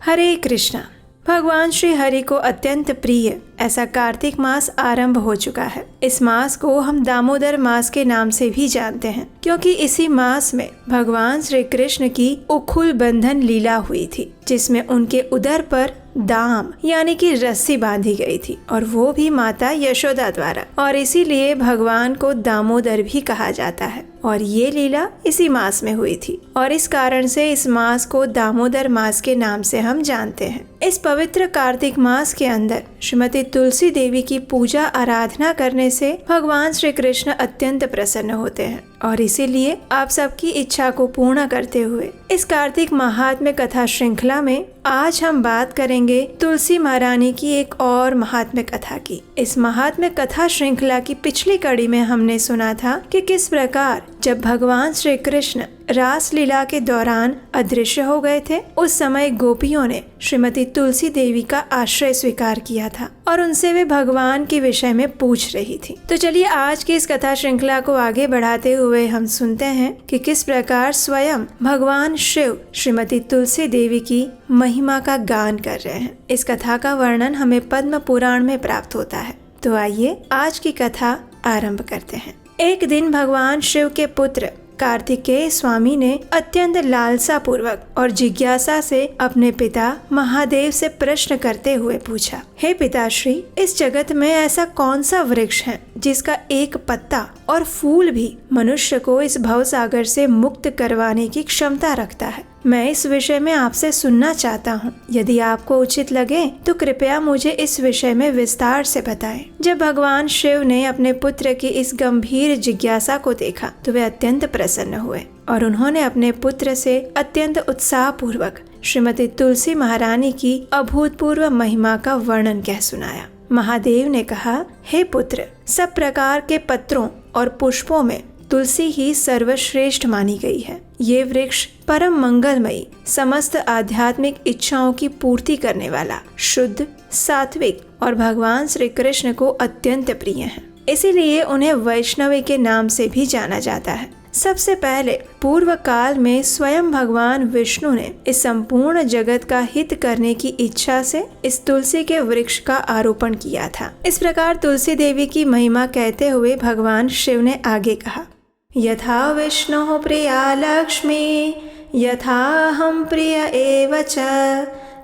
हरे कृष्णा। भगवान श्री हरि को अत्यंत प्रिय ऐसा कार्तिक मास आरंभ हो चुका है। इस मास को हम दामोदर मास के नाम से भी जानते हैं, क्योंकि इसी मास में भगवान श्री कृष्ण की उखुल बंधन लीला हुई थी, जिसमें उनके उदर पर दाम यानी कि रस्सी बांधी गई थी, और वो भी माता यशोदा द्वारा, और इसीलिए भगवान को दामोदर भी कहा जाता है। और ये लीला इसी मास में हुई थी, और इस कारण से इस मास को दामोदर मास के नाम से हम जानते हैं। इस पवित्र कार्तिक मास के अंदर श्रीमती तुलसी देवी की पूजा आराधना करने से भगवान श्री कृष्ण अत्यंत प्रसन्न होते हैं, और इसीलिए आप सबकी इच्छा को पूर्ण करते हुए इस कार्तिक महात्म्य कथा श्रृंखला में आज हम बात करेंगे तुलसी महारानी की एक और महात्म्य कथा की। इस महात्म्य कथा श्रृंखला की पिछली कड़ी में हमने सुना था कि किस प्रकार जब भगवान श्री कृष्ण रास लीला के दौरान अदृश्य हो गए थे, उस समय गोपियों ने श्रीमती तुलसी देवी का आश्रय स्वीकार किया था और उनसे वे भगवान के विषय में पूछ रही थी। तो चलिए आज की इस कथा श्रृंखला को आगे बढ़ाते हुए हम सुनते हैं कि किस प्रकार स्वयं भगवान शिव श्रीमती तुलसी देवी की महिमा का गान कर रहे हैं। इस कथा का वर्णन हमें पद्म पुराण में प्राप्त होता है। तो आइए आज की कथा आरंभ करते हैं। एक दिन भगवान शिव के पुत्र कार्तिकेय स्वामी ने अत्यंत लालसा पूर्वक और जिज्ञासा से अपने पिता महादेव से प्रश्न करते हुए पूछा, हे पिताश्री, इस जगत में ऐसा कौन सा वृक्ष है जिसका एक पत्ता और फूल भी मनुष्य को इस भवसागर से मुक्त करवाने की क्षमता रखता है? मैं इस विषय में आपसे सुनना चाहता हूँ। यदि आपको उचित लगे तो कृपया मुझे इस विषय में विस्तार से बताएं। जब भगवान शिव ने अपने पुत्र की इस गंभीर जिज्ञासा को देखा तो वे अत्यंत प्रसन्न हुए और उन्होंने अपने पुत्र से अत्यंत उत्साह पूर्वक श्रीमती तुलसी महारानी की अभूतपूर्व महिमा का वर्णन कह सुनाया। महादेव ने कहा, हे पुत्र, सब प्रकार के पत्रों और पुष्पों में तुलसी ही सर्वश्रेष्ठ मानी गई है। ये वृक्ष परम मंगलमयी, समस्त आध्यात्मिक इच्छाओं की पूर्ति करने वाला, शुद्ध, सात्विक और भगवान श्री कृष्ण को अत्यंत प्रिय है। इसीलिए उन्हें वैष्णवी के नाम से भी जाना जाता है। सबसे पहले पूर्व काल में स्वयं भगवान विष्णु ने इस संपूर्ण जगत का हित करने की इच्छा से इस तुलसी के वृक्ष का आरोपण किया था। इस प्रकार तुलसी देवी की महिमा कहते हुए भगवान शिव ने आगे कहा, यथा विष्णु प्रिया लक्ष्मी यथा हम प्रिय एव च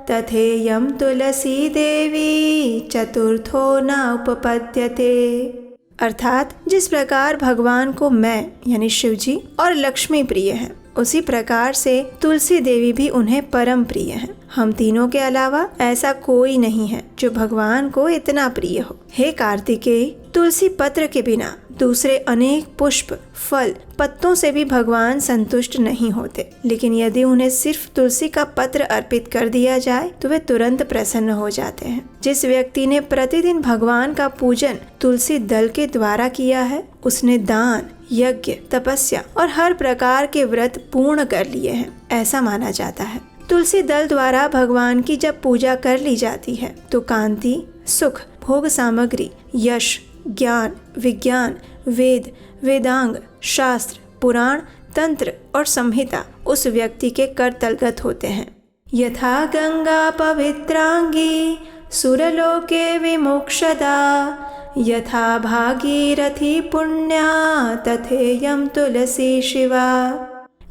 तथेयं तुलसी देवी चतुर्थो न उपपद्यते। अर्थात जिस प्रकार भगवान को मैं यानी शिव जी और लक्ष्मी प्रिय हैं, उसी प्रकार से तुलसी देवी भी उन्हें परम प्रिय हैं। हम तीनों के अलावा ऐसा कोई नहीं है जो भगवान को इतना प्रिय हो। हे कार्तिकेय, तुलसी पत्र के बिना दूसरे अनेक पुष्प, फल, पत्तों से भी भगवान संतुष्ट नहीं होते, लेकिन यदि उन्हें सिर्फ तुलसी का पत्र अर्पित कर दिया जाए तो वे तुरंत प्रसन्न हो जाते हैं। जिस व्यक्ति ने प्रतिदिन भगवान का पूजन तुलसी दल के द्वारा किया है, उसने दान, यज्ञ, तपस्या और हर प्रकार के व्रत पूर्ण कर लिए हैं, ऐसा माना जाता है। तुलसी दल द्वारा भगवान की जब पूजा कर ली जाती है तो कांति, सुख, भोग सामग्री, यश, ज्ञान, विज्ञान, वेद, वेदांग, शास्त्र, पुराण, तंत्र और संहिता उस व्यक्ति के करतलगत होते हैं। यथा गंगा पवित्रांगी सुरलोके विमोक्षदा यथा भागीरथी पुण्या तथेयं तुलसी शिवा।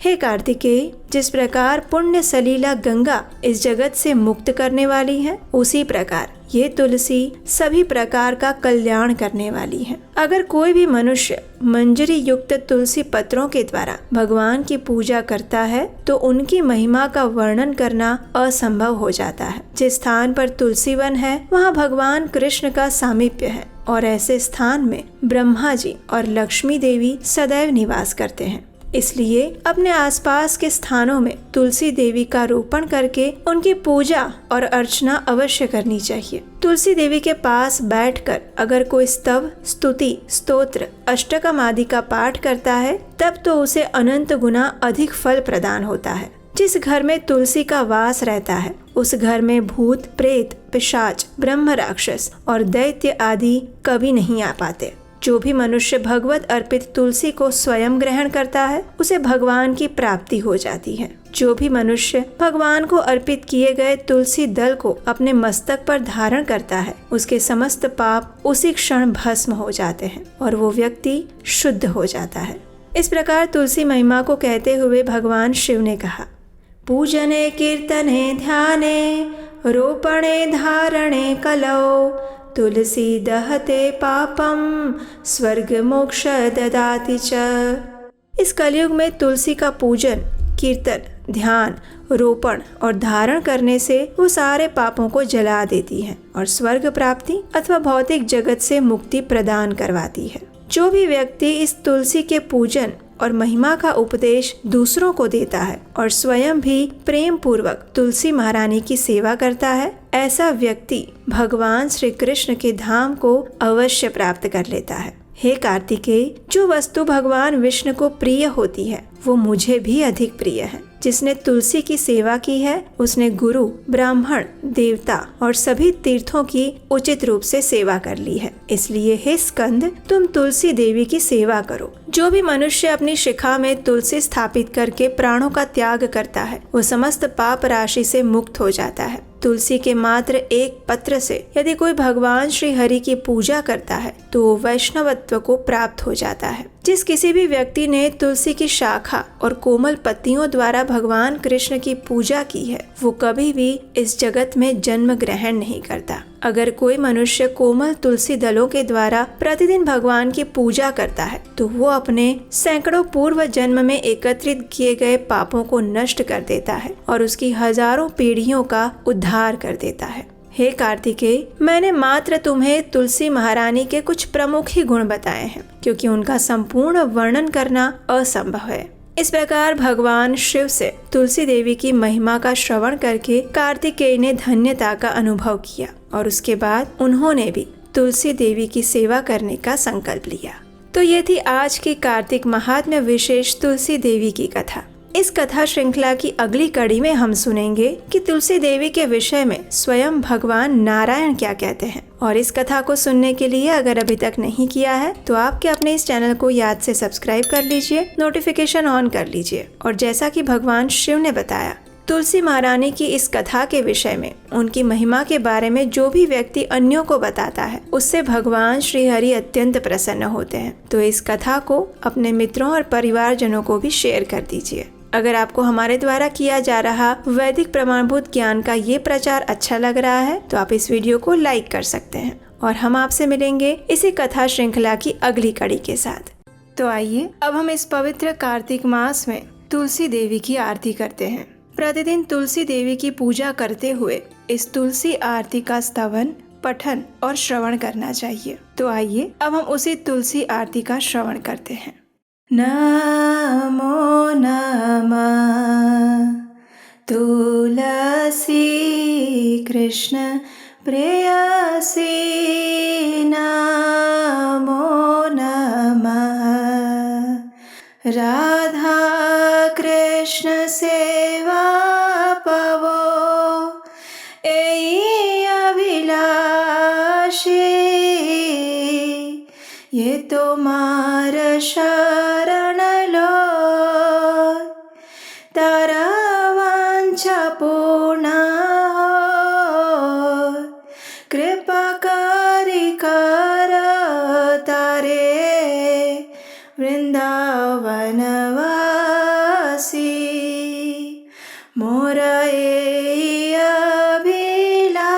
हे कार्तिकेय, जिस प्रकार पुण्य सलीला गंगा इस जगत से मुक्त करने वाली है, उसी प्रकार ये तुलसी सभी प्रकार का कल्याण करने वाली है। अगर कोई भी मनुष्य मंजरी युक्त तुलसी पत्रों के द्वारा भगवान की पूजा करता है तो उनकी महिमा का वर्णन करना असंभव हो जाता है। जिस स्थान पर तुलसी वन है वहाँ भगवान कृष्ण का सामीप्य है, और ऐसे स्थान में ब्रह्मा जी और लक्ष्मी देवी सदैव निवास करते हैं। इसलिए अपने आसपास के स्थानों में तुलसी देवी का रोपण करके उनकी पूजा और अर्चना अवश्य करनी चाहिए। तुलसी देवी के पास बैठकर अगर कोई स्तव, स्तुति, स्तोत्र, अष्टकम आदि का पाठ करता है तब तो उसे अनंत गुना अधिक फल प्रदान होता है। जिस घर में तुलसी का वास रहता है उस घर में भूत, प्रेत, पिशाच, ब्रह्म राक्षस और दैत्य आदि कभी नहीं आ पाते। जो भी मनुष्य भगवत अर्पित तुलसी को स्वयं ग्रहण करता है उसे भगवान की प्राप्ति हो जाती है। जो भी मनुष्य भगवान को अर्पित किए गए तुलसी दल को अपने मस्तक पर धारण करता है, उसके समस्त पाप उसी क्षण भस्म हो जाते हैं और वो व्यक्ति शुद्ध हो जाता है। इस प्रकार तुलसी महिमा को कहते हुए भगवान शिव ने कहा, पूजने कीर्तने ध्याने रोपणे धारणे कलौ तुलसी दहते पापम स्वर्ग मोक्ष ददाति च। इस कलयुग में तुलसी का पूजन, कीर्तन, ध्यान, रोपण और धारण करने से वो सारे पापों को जला देती है और स्वर्ग प्राप्ति अथवा भौतिक जगत से मुक्ति प्रदान करवाती है। जो भी व्यक्ति इस तुलसी के पूजन और महिमा का उपदेश दूसरों को देता है और स्वयं भी प्रेम पूर्वक तुलसी महारानी की सेवा करता है, ऐसा व्यक्ति भगवान श्री कृष्ण के धाम को अवश्य प्राप्त कर लेता है। हे कार्तिकेय, जो वस्तु भगवान विष्णु को प्रिय होती है वो मुझे भी अधिक प्रिय है। जिसने तुलसी की सेवा की है उसने गुरु, ब्राह्मण, देवता और सभी तीर्थों की उचित रूप से सेवा कर ली है। इसलिए हे स्कंद, तुम तुलसी देवी की सेवा करो। जो भी मनुष्य अपनी शिखा में तुलसी स्थापित करके प्राणों का त्याग करता है वो समस्त पाप राशि से मुक्त हो जाता है। तुलसी के मात्र एक पत्र से यदि कोई भगवान श्री हरि की पूजा करता है तो वो वैष्णवत्व को प्राप्त हो जाता है। जिस किसी भी व्यक्ति ने तुलसी की शाखा और कोमल पत्तियों द्वारा भगवान कृष्ण की पूजा की है वो कभी भी इस जगत में जन्म ग्रहण नहीं करता। अगर कोई मनुष्य कोमल तुलसी दलों के द्वारा प्रतिदिन भगवान की पूजा करता है तो वो अपने सैकड़ों पूर्व जन्म में एकत्रित किए गए पापों को नष्ट कर देता है और उसकी हजारों पीढ़ियों का उद्धार कर देता है। हे कार्तिकेय, मैंने मात्र तुम्हें तुलसी महारानी के कुछ प्रमुख ही गुण बताए हैं क्योंकि उनका संपूर्ण वर्णन करना असंभव है। इस प्रकार भगवान शिव से तुलसी देवी की महिमा का श्रवण करके कार्तिकेय ने धन्यता का अनुभव किया और उसके बाद उन्होंने भी तुलसी देवी की सेवा करने का संकल्प लिया। तो ये थी आज की कार्तिक महात्म्य विशेष तुलसी देवी की कथा। इस कथा श्रृंखला की अगली कड़ी में हम सुनेंगे कि तुलसी देवी के विषय में स्वयं भगवान नारायण क्या कहते हैं। और इस कथा को सुनने के लिए अगर अभी तक नहीं किया है तो आपके अपने इस चैनल को याद से सब्सक्राइब कर लीजिए, नोटिफिकेशन ऑन कर लीजिए। और जैसा कि भगवान शिव ने बताया, तुलसी महारानी की इस कथा के विषय में, उनकी महिमा के बारे में जो भी व्यक्ति अन्यों को बताता है उससे भगवान श्री हरि अत्यंत प्रसन्न होते हैं। तो इस कथा को अपने मित्रों और परिवारजनों को भी शेयर कर दीजिए। अगर आपको हमारे द्वारा किया जा रहा वैदिक प्रमाणभूत ज्ञान का ये प्रचार अच्छा लग रहा है तो आप इस वीडियो को लाइक कर सकते हैं और हम आपसे मिलेंगे इसी कथा श्रृंखला की अगली कड़ी के साथ। तो आइए अब हम इस पवित्र कार्तिक मास में तुलसी देवी की आरती करते हैं। प्रतिदिन तुलसी देवी की पूजा करते हुए इस तुलसी आरती का स्तवन, पठन और श्रवण करना चाहिए। तो आइए अब हम उसी तुलसी आरती का श्रवण करते हैं। नमो नमः तुलसी कृष्ण प्रेयसी, नमो नमः राधा कृष्ण सेवा पवो, एई अभिलाषी ये तुम्हार शरण लो, तारा वांछा पूर्ण हो, कृपा करी कर तारे वृंदावन वासी, मोर एई अभिलाष,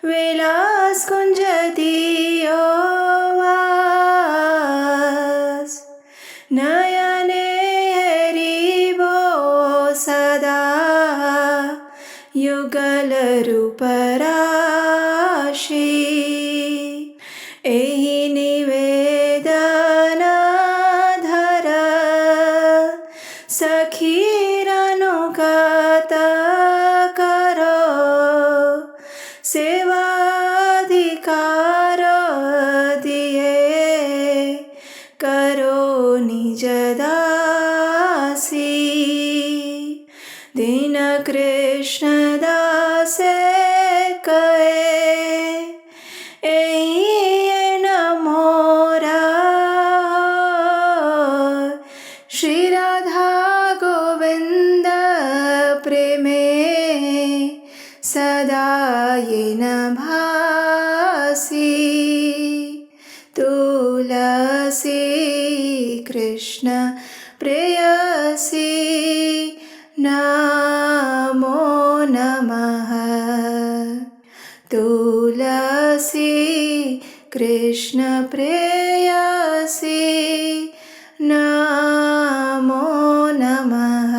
विलास कुंज दियो वास, नयने हरिबो सदा युगल रूप राशि, एहि निवेदन धर सखीर अनुगत करो, सेवाधिकार दिए करो निज दासी, दीन कृष्ण दास कहे, एहि न मोरा, श्री राधा सदा येन भासि तुलसी कृष्ण प्रेयसी नमो नमः। तुलसी कृष्ण प्रेयसी नमो नमः।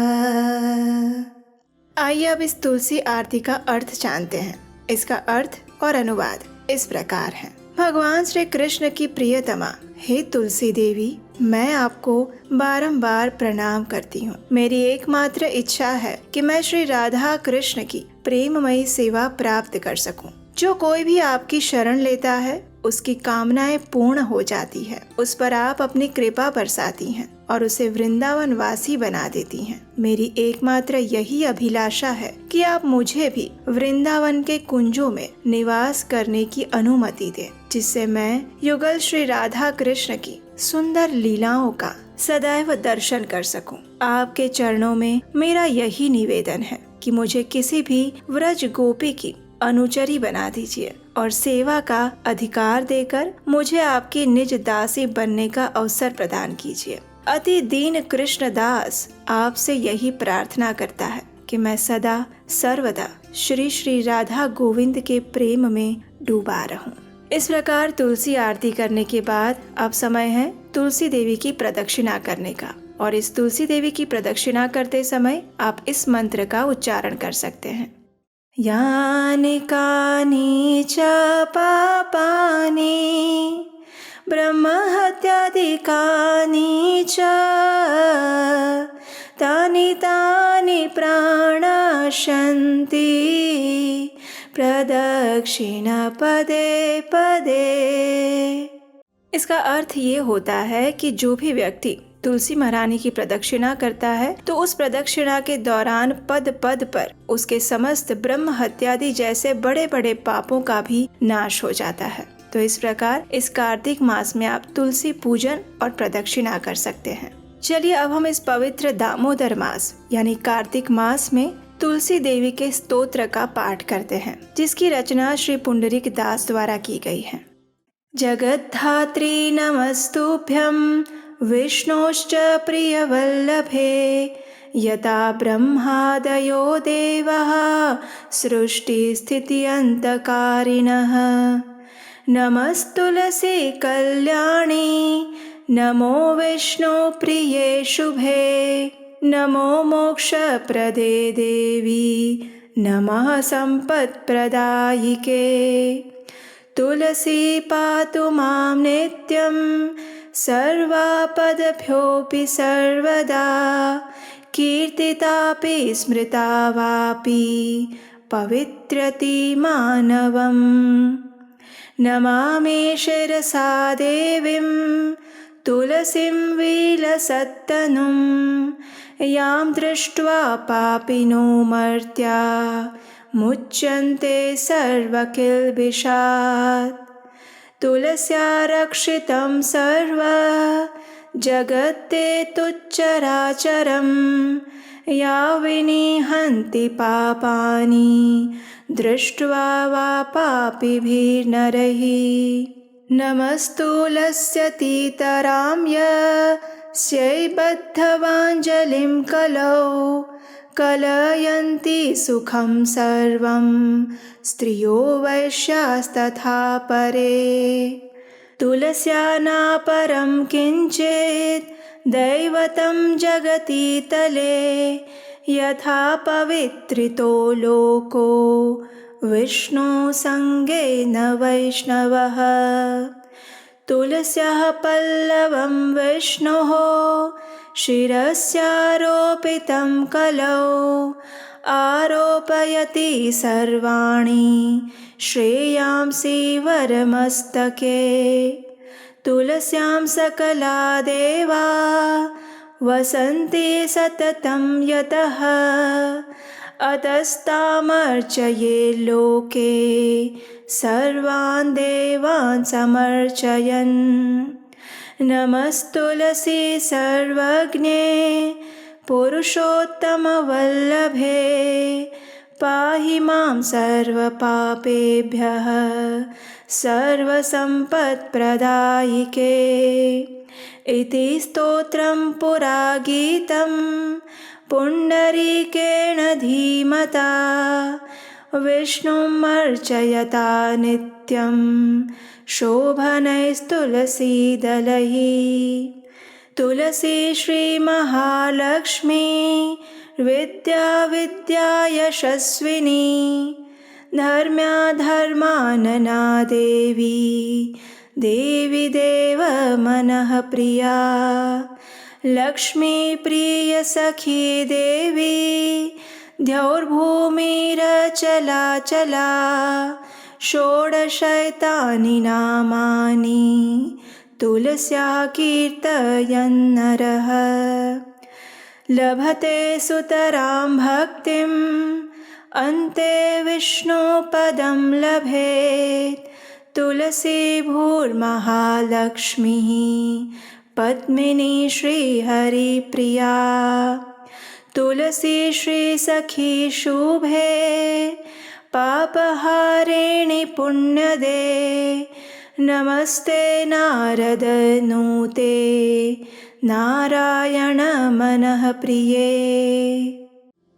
आइए अब इस तुलसी आरती का अर्थ जानते हैं। इसका अर्थ और अनुवाद इस प्रकार है। भगवान श्री कृष्ण की प्रियतमा हे तुलसी देवी, मैं आपको बारंबार प्रणाम करती हूँ। मेरी एकमात्र इच्छा है कि मैं श्री राधा कृष्ण की प्रेममयी सेवा प्राप्त कर सकूं। जो कोई भी आपकी शरण लेता है उसकी कामनाएं पूर्ण हो जाती है। उस पर आप अपनी कृपा बरसाती हैं और उसे वृंदावन वासी बना देती हैं। मेरी एकमात्र यही अभिलाषा है कि आप मुझे भी वृंदावन के कुंजों में निवास करने की अनुमति दें, जिससे मैं युगल श्री राधा कृष्ण की सुंदर लीलाओं का सदैव दर्शन कर सकूं। आपके चरणों में मेरा यही निवेदन है कि मुझे किसी भी व्रज गोपी की अनुचरी बना दीजिए और सेवा का अधिकार देकर मुझे आपकी निज दासी बनने का अवसर प्रदान कीजिए। अति दीन कृष्णदास आपसे यही प्रार्थना करता है कि मैं सदा सर्वदा श्री श्री राधा गोविंद के प्रेम में डूबा रहूं। इस प्रकार तुलसी आरती करने के बाद अब समय है तुलसी देवी की प्रदक्षिणा करने का। और इस तुलसी देवी की प्रदक्षिणा करते समय आप इस मंत्र का उच्चारण कर सकते हैं। यानि कानि च पापानि ब्रह्महत्यादिकानि च तानि तानि प्राणशन्ति प्रदक्षिण पदे पदे। इसका अर्थ ये होता है कि जो भी व्यक्ति तुलसी महारानी की प्रदक्षिणा करता है तो उस प्रदक्षिणा के दौरान पद पद पर उसके समस्त ब्रह्म हत्यादि जैसे बड़े बड़े पापों का भी नाश हो जाता है। तो इस प्रकार इस कार्तिक मास में आप तुलसी पूजन और प्रदक्षिणा कर सकते हैं। चलिए अब हम इस पवित्र दामोदर मास यानी कार्तिक मास में तुलसी देवी के स्तोत्र का पाठ करते हैं, जिसकी रचना श्री पुंडरीक दास द्वारा की गई है। जगद्धात्री नमस्तुभ्यं विष्णोश्च प्रियवल्लभे यथा ब्रह्मादयो देवः सृष्टिस्थित्यन्तकारिणः। नमस्तुलसी कल्याणी नमो विष्णु प्रिये शुभे नमो मोक्षप्रदे देवी नमः सम्पत्प्रदायिके। तुलसी पातु मां नित्यं सर्वापदभ्योऽपि सर्वदा कीर्तितापि स्मृता वापि पवित्रति मानवम्। नमामि शिरसा देवीं तुलसीं विलसत्तनुं यां दृष्ट्वा पापिनो मर्त्या मुच्यन्ते सर्वकिल्बिषात्। तुलस्या रक्षितं सर्व जगत्ते तुच्चराचरं या विनिहन्ति पापानि दृष्ट्वा वा पापिभिर्नरैः। नमस्तुलस्य तीतरां यस्यै बद्धवाञ्जलिं कलौ कलयन्ति सुखं सर्वं स्त्रियो वैश्यास्तथा परे। तुलस्या नापरं किञ्चित् दैवतं जगति तले यथा पवित्रितो लोको विष्णु संगेन वैष्णवः। तुलस्याः पल्लवं विष्णोः शिरस्यारोपितं कलौ आरोपयति सर्वाणि श्रेयांसि वरमस्तके। तुलस्यां सकला देवा वसन्ति सततं यतः अतस्तामर्चये लोके सर्वान् देवान् समर्चयन्। नमस्तुलसी सर्वज्ञे पुरुषोत्तमवल्लभे पाहि मां सर्वपापेभ्यः सर्वसम्पत्प्रदायिके। इति स्तोत्रं पुरा गीतं पुण्डरीकेण धीमता विष्णुमर्चयता नित्यं शोभनैस्तुलसीदलैः। तुलसी श्रीमहालक्ष्मी विद्या विद्या यशस्विनी धर्म्याधर्मानना देवी देवी देव मनः प्रिया। लक्ष्मी प्रिय सखी देवी द्यौर्भूमिरचला चला षोडशैतानि नामानि तुलस्या कीर्तयन्नरः। लभते सुतरां भक्तिम् अन्ते विष्णुपदं लभेत्। तुलसी भूर्महालक्ष्मीः पद्मिनी श्रीहरिप्रिया। तुलसी श्रीसखी शुभे पापहारिणि पुण्यदे नमस्ते नारद नूते नारायण मनः प्रिये।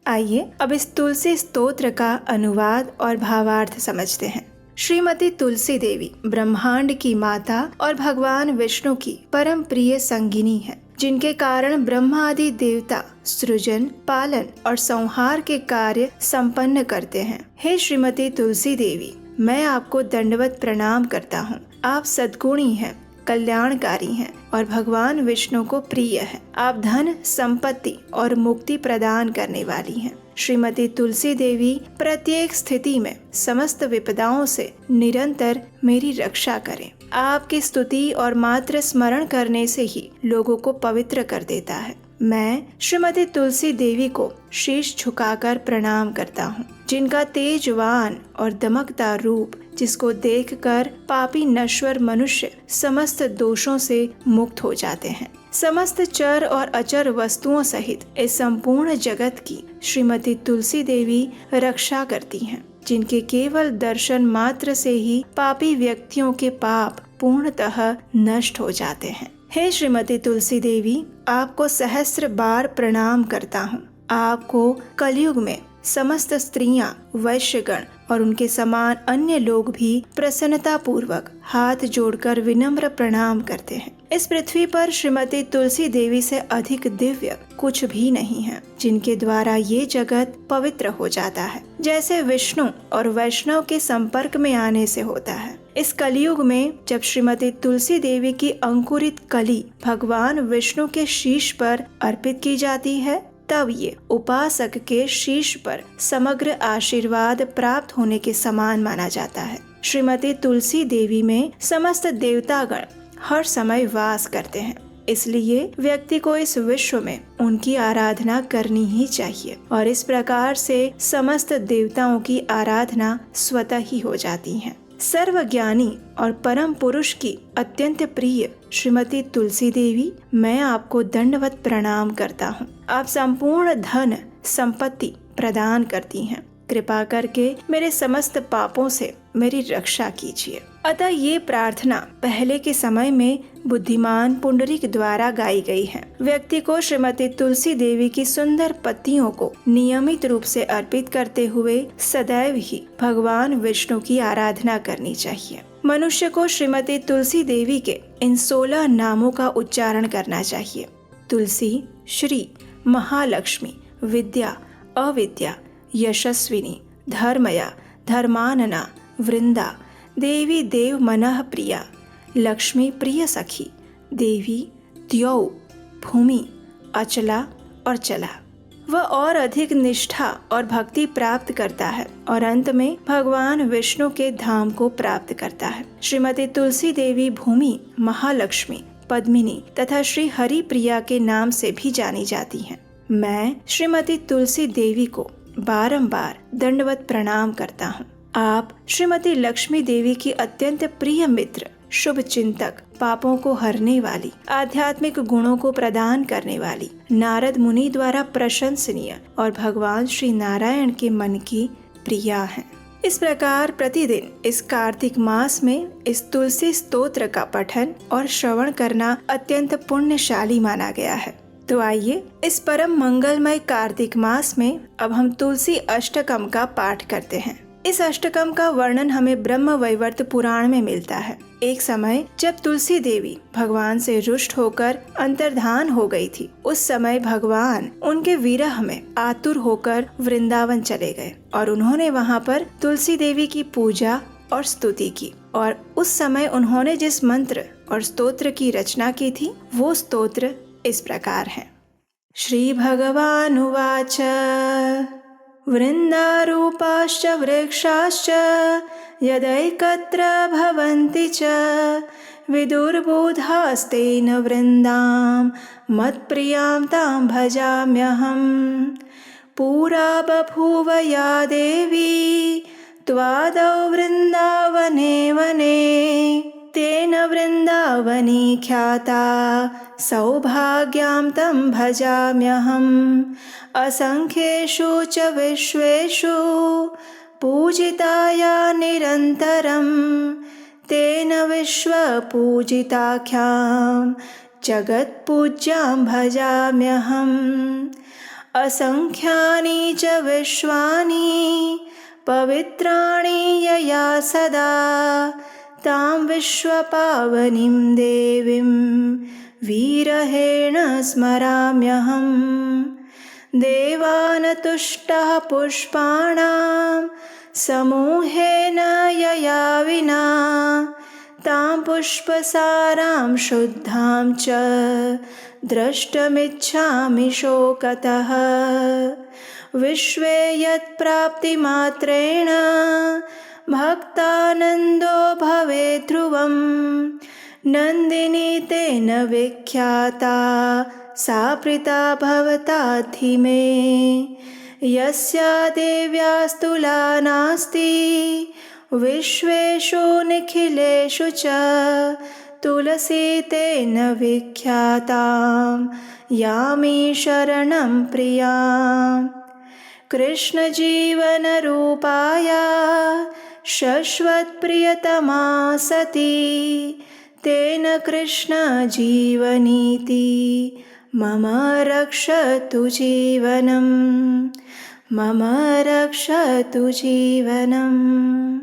आइए अब इस तुलसी स्तोत्र का अनुवाद और भावार्थ समझते हैं। श्रीमती तुलसी देवी ब्रह्मांड की माता और भगवान विष्णु की परम प्रिय संगिनी है, जिनके कारण ब्रह्मा आदि देवता सृजन, पालन और संहार के कार्य संपन्न करते हैं। हे श्रीमती तुलसी देवी, मैं आपको दंडवत प्रणाम करता हूँ। आप सद्गुणी हैं, कल्याणकारी हैं और भगवान विष्णु को प्रिय है। आप धन, संपत्ति और मुक्ति प्रदान करने वाली हैं। श्रीमती तुलसी देवी प्रत्येक स्थिति में समस्त विपदाओं से निरंतर मेरी रक्षा करें। आपकी स्तुति और मात्र स्मरण करने से ही लोगों को पवित्र कर देता है। मैं श्रीमती तुलसी देवी को शीश झुकाकर प्रणाम करता हूँ, जिनका तेजवान और दमकदार रूप, जिसको देखकर पापी नश्वर मनुष्य समस्त दोषों से मुक्त हो जाते हैं। समस्त चर और अचर वस्तुओं सहित इस संपूर्ण जगत की श्रीमती तुलसी देवी रक्षा करती हैं, जिनके केवल दर्शन मात्र से ही पापी व्यक्तियों के पाप पूर्णतः नष्ट हो जाते हैं। हे श्रीमती तुलसी देवी, आपको सहस्त्र बार प्रणाम करता हूँ। आपको कलयुग में समस्त स्त्रियां, वैश्यगण और उनके समान अन्य लोग भी प्रसन्नता पूर्वक हाथ जोड़कर विनम्र प्रणाम करते हैं। इस पृथ्वी पर श्रीमती तुलसी देवी से अधिक दिव्य कुछ भी नहीं है, जिनके द्वारा ये जगत पवित्र हो जाता है, जैसे विष्णु और वैष्णव के संपर्क में आने से होता है। इस कलयुग में जब श्रीमती तुलसी देवी की अंकुरित कली भगवान विष्णु के शीश पर अर्पित की जाती है, तब ये उपासक के शीश पर समग्र आशीर्वाद प्राप्त होने के समान माना जाता है। श्रीमती तुलसी देवी में समस्त देवतागण हर समय वास करते हैं, इसलिए व्यक्ति को इस विश्व में उनकी आराधना करनी ही चाहिए और इस प्रकार से समस्त देवताओं की आराधना स्वतः ही हो जाती है। सर्वज्ञानी और परम पुरुष की अत्यंत प्रिय श्रीमती तुलसी देवी, मैं आपको दंडवत प्रणाम करता हूँ। आप संपूर्ण धन संपत्ति प्रदान करती हैं। कृपा करके मेरे समस्त पापों से मेरी रक्षा कीजिए। अतः ये प्रार्थना पहले के समय में बुद्धिमान पुंडरीक द्वारा गाई गई है। व्यक्ति को श्रीमती तुलसी देवी की सुंदर पत्तियों को नियमित रूप से अर्पित करते हुए सदैव ही भगवान विष्णु की आराधना करनी चाहिए। मनुष्य को श्रीमती तुलसी देवी के इन 16 नामों का उच्चारण करना चाहिए। तुलसी, श्री, महालक्ष्मी, विद्या, अविद्या, यशस्विनी, धर्मया, धर्मानना, वृंदा, देवी देव मनः प्रिया, लक्ष्मी प्रिय सखी, देवी, द्यौ, भूमि, अचला और चला। वह और अधिक निष्ठा और भक्ति प्राप्त करता है और अंत में भगवान विष्णु के धाम को प्राप्त करता है। श्रीमती तुलसी देवी भूमि, महालक्ष्मी, पद्मिनी तथा श्री हरि प्रिया के नाम से भी जानी जाती हैं। मैं श्रीमती तुलसी देवी को बारंबार दंडवत प्रणाम करता हूँ। आप श्रीमती लक्ष्मी देवी की अत्यंत प्रिय मित्र, शुभ चिंतक, पापों को हरने वाली, आध्यात्मिक गुणों को प्रदान करने वाली, नारद मुनि द्वारा प्रशंसनीय और भगवान श्री नारायण के मन की प्रिया है। इस प्रकार प्रतिदिन इस कार्तिक मास में इस तुलसी स्तोत्र का पठन और श्रवण करना अत्यंत पुण्यशाली माना गया है। तो आइए इस परम मंगलमय कार्तिक मास में अब हम तुलसी अष्टकम का पाठ करते हैं। इस अष्टकम का वर्णन हमें ब्रह्म वैवर्त पुराण में मिलता है। एक समय जब तुलसी देवी भगवान से रुष्ट होकर अंतर्धान हो गई थी, उस समय भगवान उनके विरह में आतुर होकर वृंदावन चले गए और उन्होंने वहाँ पर तुलसी देवी की पूजा और स्तुति की। और उस समय उन्होंने जिस मंत्र और स्तोत्र की रचना की थी वो स्तोत्र इस प्रकार है। श्री भगवानुवाच वृन्दारूपाश्च वृक्षाश्च यदैकत्र भवन्ति च विदुर्बोधास्तेन वृन्दां मत्प्रियां तां भजाम्यहम्। पुरा बभूव या देवी त्वादौ वृन्दावने वने तेन वृन्दावनी ख्याता सौभाग्यां तं भजाम्यहम्। असंख्येषु च विश्वेषु पूजिताया निरन्तरं तेन विश्वपूजिताख्यां जगत्पूज्यां भजाम्यहम्। असंख्यानि च विश्वानि पवित्राणि यया सदा तां विश्वपावनीं देवीं विरहेण स्मराम्यहम्। देवान् तुष्टः पुष्पाणां समूहेन यया विना तां पुष्पसारां शुद्धां च द्रष्टुमिच्छामि शोकतः। विश्वे यत्प्राप्तिमात्रेण भक्तानन्दो भवेत् ध्रुवं नन्दिनी तेन विख्याता सा प्रीता भवताद्धि मे। यस्या देव्यास्तुला नास्ति विश्वेषु निखिलेषु च तुलसी तेन विख्यातां यामि शरणं प्रियाम्। कृष्ण जीवन रूपाया शश्वत्प्रियतमा सती तेन कृष्ण जीवनीति मम रक्षतु जीवनम्। मम रक्षतु जीवनम्।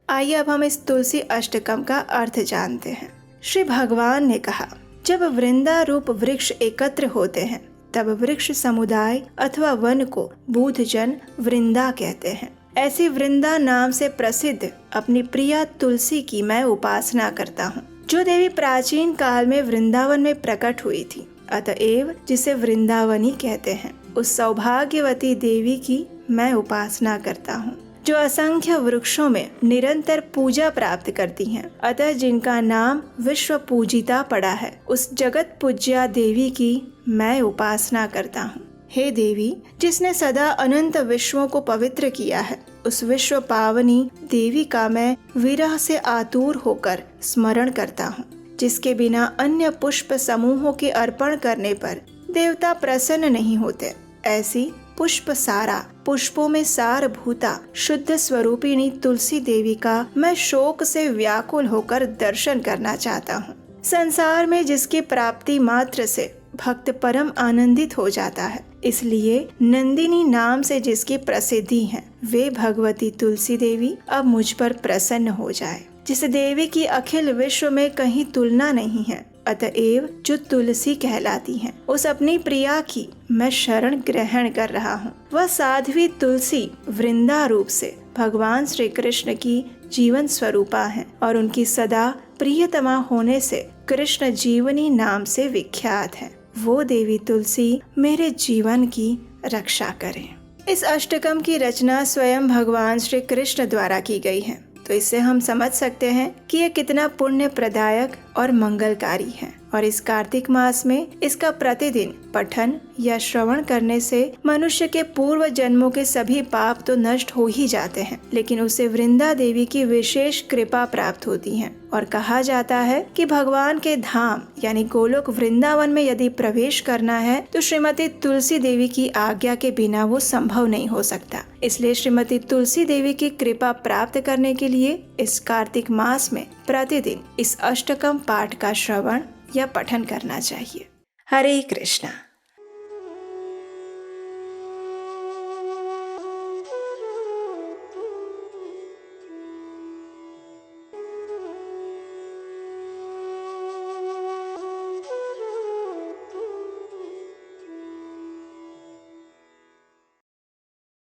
आइए अब हम इस तुलसी अष्टकम का अर्थ जानते हैं। श्री भगवान ने कहा, जब वृंदा रूप वृक्ष एकत्र होते हैं तब वृक्ष समुदाय अथवा वन को बूढ़जन वृंदा कहते हैं। ऐसी वृंदा नाम से प्रसिद्ध अपनी प्रिया तुलसी की मैं उपासना करता हूँ, जो देवी प्राचीन काल में वृंदावन में प्रकट हुई थी, अतएव जिसे वृंदावनी कहते हैं। उस सौभाग्यवती देवी की मैं उपासना करता हूँ, जो असंख्य वृक्षों में निरंतर पूजा प्राप्त करती हैं। अतः जिनका नाम विश्व पूजिता पड़ा है, उस जगत पूज्या देवी की मैं उपासना करता हूँ। हे देवी, जिसने सदा अनंत विश्वों को पवित्र किया है, उस विश्व पावनी देवी का मैं विरह से आतुर होकर स्मरण करता हूँ, जिसके बिना अन्य पुष्प समूहों के अर्पण करने पर देवता प्रसन्न नहीं होते। ऐसी पुष्प सारा, पुष्पों में सारभूता शुद्ध स्वरूपिणी तुलसी देवी का मैं शोक से व्याकुल होकर दर्शन करना चाहता हूँ। संसार में जिसकी प्राप्ति मात्र से भक्त परम आनंदित हो जाता है, इसलिए नंदिनी नाम से जिसकी प्रसिद्धि है, वे भगवती तुलसी देवी अब मुझ पर प्रसन्न हो जाए। जिस देवी की अखिल विश्व में कहीं तुलना नहीं है, अतएव जो तुलसी कहलाती हैं, उस अपनी प्रिया की मैं शरण ग्रहण कर रहा हूँ। वह साध्वी तुलसी वृंदा रूप से भगवान श्री कृष्ण की जीवन स्वरूपा है और उनकी सदा प्रियतमा होने से कृष्ण जीवनी नाम से विख्यात है। वो देवी तुलसी मेरे जीवन की रक्षा करे। इस अष्टकम की रचना स्वयं भगवान श्री कृष्ण द्वारा की गई है, तो इससे हम समझ सकते हैं कि यह कितना पुण्य प्रदायक और मंगलकारी है। और इस कार्तिक मास में इसका प्रतिदिन पठन या श्रवण करने से मनुष्य के पूर्व जन्मों के सभी पाप तो नष्ट हो ही जाते हैं, लेकिन उसे वृंदा देवी की विशेष कृपा प्राप्त होती है। और कहा जाता है कि भगवान के धाम यानी गोलोक वृंदावन में यदि प्रवेश करना है तो श्रीमती तुलसी देवी की आज्ञा के बिना वो संभव नहीं हो सकता। इसलिए श्रीमती तुलसी देवी की कृपा प्राप्त करने के लिए इस कार्तिक मास में प्रतिदिन इस अष्टकम पाठ का श्रवण या पठन करना चाहिए। हरे कृष्णा।